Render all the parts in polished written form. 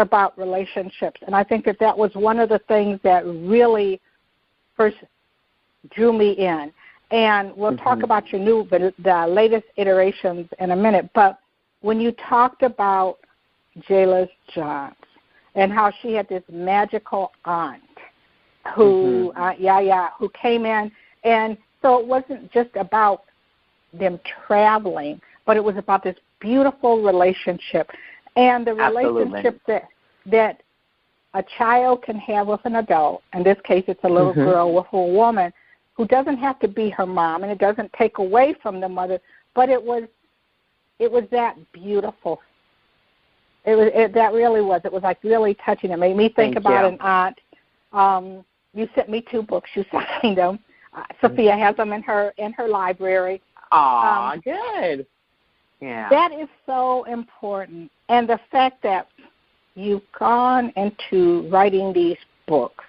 about relationships. And I think that was one of the things that really first drew me in. And we'll talk about the latest iterations in a minute. But when you talked about Jayla's Jaunts and how she had this magical aunt who, who came in, and so it wasn't just about them traveling, but it was about this beautiful relationship. And the relationship that a child can have with an adult, in this case it's a little girl with a woman, who doesn't have to be her mom, and it doesn't take away from the mother, but it was that beautiful. That really was. It was like really touching. It made me think about an aunt. You sent me 2 books. You signed them. Sophia has them in her library. Aw, good. Yeah. That is so important. And the fact that you've gone into writing these books,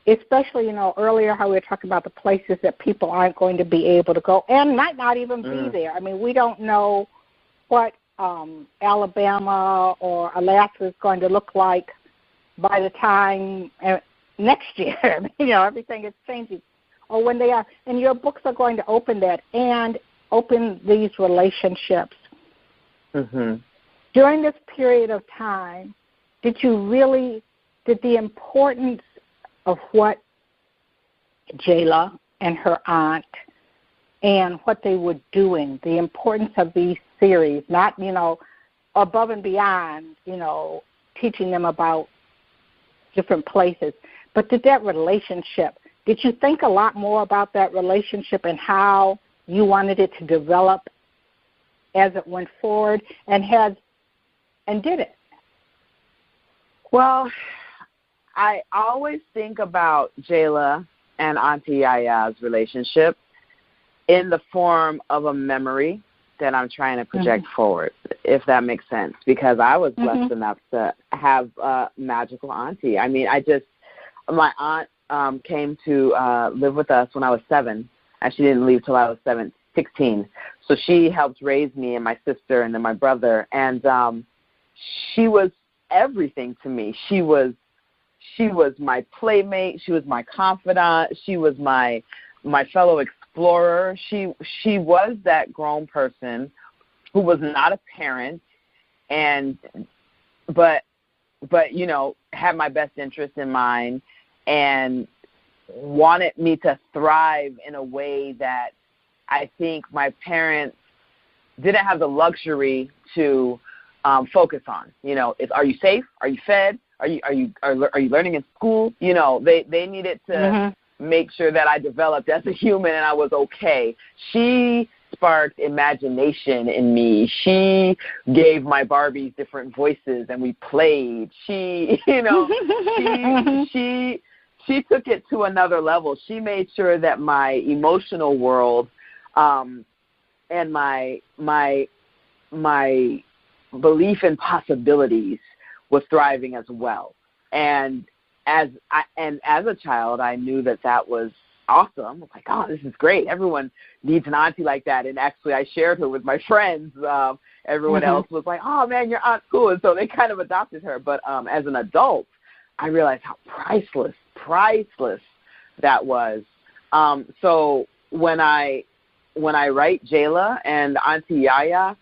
especially, earlier how we were talking about the places that people aren't going to be able to go and might not even be there. I mean, we don't know what Alabama or Alaska is going to look like by the time next year. Everything is changing. Or when they are. And your books are going to open that and open these relationships. During this period of time, did the importance of what Jayla and her aunt and what they were doing, the importance of these series, not, above and beyond, teaching them about different places, but did that relationship, did you think a lot more about that relationship and how you wanted it to develop as it went forward, and did it? Well, I always think about Jayla and Auntie Yaya's relationship in the form of a memory that I'm trying to project forward, if that makes sense, because I was blessed enough to have a magical auntie. I mean, my aunt came to live with us when I was 7, and she didn't leave till I was 16. So she helped raise me and my sister and then my brother, and she was everything to me. She was my playmate. She was my confidant. She was my fellow explorer. She was that grown person who was not a parent, but had my best interest in mind and wanted me to thrive in a way that I think my parents didn't have the luxury to focus on. Are you safe? Are you fed? Are you learning in school? They needed to make sure that I developed as a human and I was okay. She sparked imagination in me. She gave my Barbies different voices and we played. She took it to another level. She made sure that my emotional world and my belief in possibilities was thriving as well. And as a child, I knew that was awesome. I was like, oh, this is great. Everyone needs an auntie like that. And actually, I shared her with my friends. Everyone else was like, oh, man, your aunt's cool. And so they kind of adopted her. But as an adult, I realized how priceless that was. So when I write Jayla and Auntie Yaya,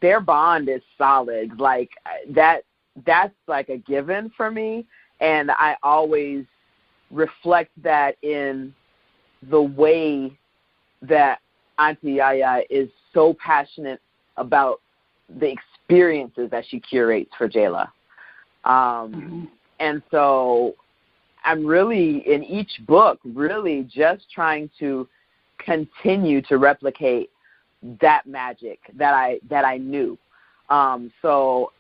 their bond is solid. Like that's like a given for me, and I always reflect that in the way that Auntie Yaya is so passionate about the experiences that she curates for Jayla. And so I'm really, in each book, really just trying to continue to replicate that magic that I knew. So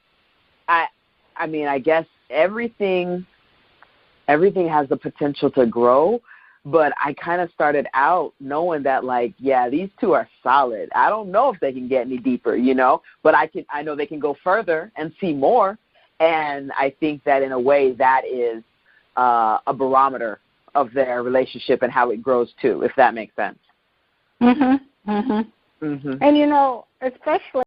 I mean, I guess everything has the potential to grow, but I kind of started out knowing that, like, yeah, these two are solid. I don't know if they can get any deeper, but I know they can go further and see more. And I think that in a way that is a barometer of their relationship and how it grows too, if that makes sense. And especially